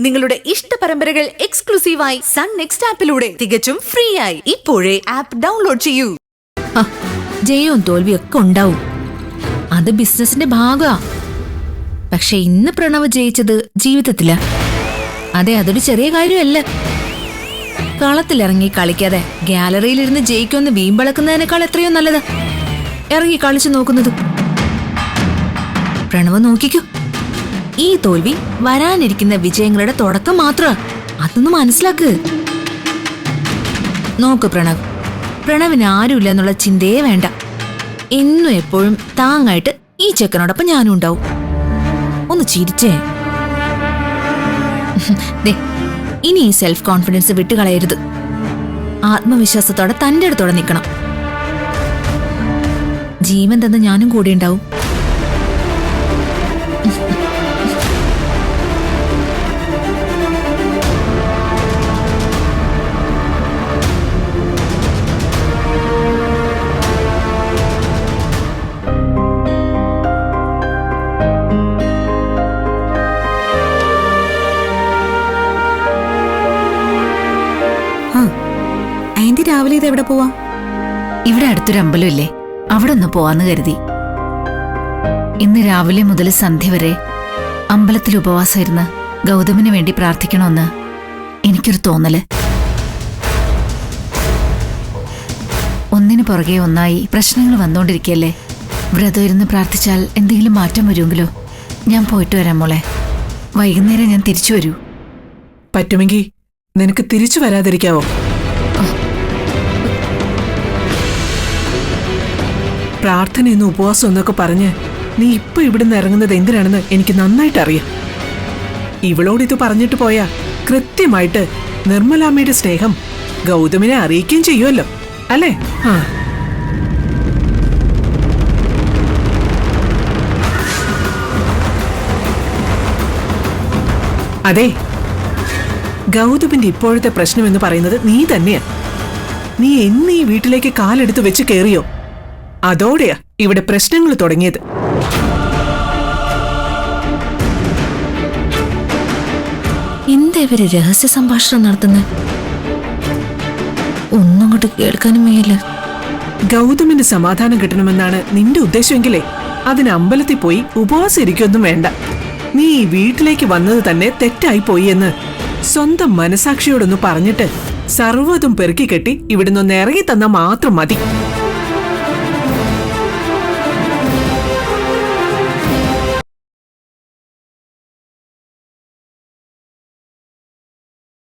നിങ്ങളുടെ ഇഷ്ട പരമ്പരകൾ എക്സ്ക്ലൂസീവായി സൺ നെക്സ്റ്റ് ആപ്പിലൂടെ തികച്ചും ഫ്രീ ആയി ഇപ്പോഴേ ആപ്പ് ഡൗൺലോഡ് ചെയ്യൂ. ജയവും തോൽവിയൊക്കെ ഉണ്ടാവും, അത് ബിസിനസിന്റെ ഭാഗമാ. പക്ഷെ ഇന്ന് പ്രണവ് ജയിച്ചത് ജീവിതത്തില. അതെ, അതൊരു ചെറിയ കാര്യമല്ല. കളത്തിലിറങ്ങി കളിക്കാതെ ഗാലറിയിലിരുന്ന് ജയിക്കുമെന്ന് വീമ്പളക്കുന്നതിനേക്കാൾ എത്രയോ നല്ലത് ഇറങ്ങി കളിച്ചു നോക്കുന്നത്. പ്രണവ് നോക്കിക്കോ, ഈ തോൽവി വരാനിരിക്കുന്ന വിജയങ്ങളുടെ തുടക്കം മാത്ര. അതൊന്ന് മനസ്സിലാക്ക്. നോക്ക് പ്രണവിന് ആരുമില്ല എന്നുള്ള ചിന്തയെ വേണ്ട. എന്നും എപ്പോഴും താങ്ങായിട്ട് ഈ ചെക്കനോടൊപ്പം ഞാനും ഉണ്ടാവും. ഒന്ന് ചിരിച്ചേ. ഇനി ഈ സെൽഫ് കോൺഫിഡൻസ് വിട്ടുകളയരുത്. ആത്മവിശ്വാസത്തോടെ തന്റെ അടുത്തോടെ നിൽക്കണം. ജീവൻ തന്ന ഞാനും കൂടെ ഉണ്ടാവും. രാവിലെ ഇത് എവിടെ പോവാ? ഇവിടെ അടുത്തൊരു അമ്പലമില്ലേ, അവിടെ ഒന്ന് പോവാന്ന് കരുതി. ഇന്ന് രാവിലെ മുതൽ സന്ധ്യ വരെ അമ്പലത്തിൽ ഉപവാസം ഇരുന്ന് ഗൗതമിന് വേണ്ടി പ്രാർത്ഥിക്കണമെന്ന് എനിക്കൊരു തോന്നല്. ഒന്നിനു പുറകെ ഒന്നായി പ്രശ്നങ്ങൾ വന്നുകൊണ്ടിരിക്കുകയല്ലേ. വ്രതം ഇരുന്ന് പ്രാർത്ഥിച്ചാൽ എന്തെങ്കിലും മാറ്റം വരുമെങ്കിലോ? ഞാൻ പോയിട്ട് വരാം മോളെ. വൈകുന്നേരം ഞാൻ തിരിച്ചു വരൂ. പറ്റുമെങ്കിൽ നിനക്ക് തിരിച്ചു വരാതിരിക്കാവോ? പ്രാർത്ഥനയെന്ന് ഉപവാസം എന്നൊക്കെ പറഞ്ഞ് നീ ഇപ്പൊ ഇവിടുന്ന് ഇറങ്ങുന്നത് എന്തിനാണെന്ന് എനിക്ക് നന്നായിട്ട് അറിയാം. ഇവളോടിത് പറഞ്ഞിട്ട് പോയാ കൃത്യമായിട്ട് നിർമ്മലാമ്മയുടെ സ്നേഹം ഗൗതമിനെ അറിയിക്കുകയും ചെയ്യുമല്ലോ, അല്ലേ? അതെ, ഗൗതമിന്റെ ഇപ്പോഴത്തെ പ്രശ്നം എന്ന് പറയുന്നത് നീ തന്നെയാ. നീ എന്ന് ഈ വീട്ടിലേക്ക് കാലെടുത്ത് വെച്ച് കയറിയോ, അതോടെയാ ഇവിടെ പ്രശ്നങ്ങൾ തുടങ്ങിയത്. എന്താ ഇവര് രഹസ്യ സംഭാഷണം നടത്തുന്നത്? ഒന്നും കൊണ്ട് കേൾക്കാനും വയ്യല്ല. ഗൗതമിന് സമാധാനം കിട്ടണമെന്നാണ് നിന്റെ ഉദ്ദേശമെങ്കിലേ അതിന് അമ്പലത്തിൽ പോയി ഉപവാസം ഇരിക്കൊന്നും വേണ്ട. നീ ഈ വീട്ടിലേക്ക് വന്നത് തന്നെ തെറ്റായി പോയി എന്ന് സ്വന്തം മനസാക്ഷിയോടൊന്ന് പറഞ്ഞിട്ട് സർവ്വതും പെറുക്കി കെട്ടി ഇവിടുന്ന് ഇറങ്ങി തന്നാ മാത്രം മതി.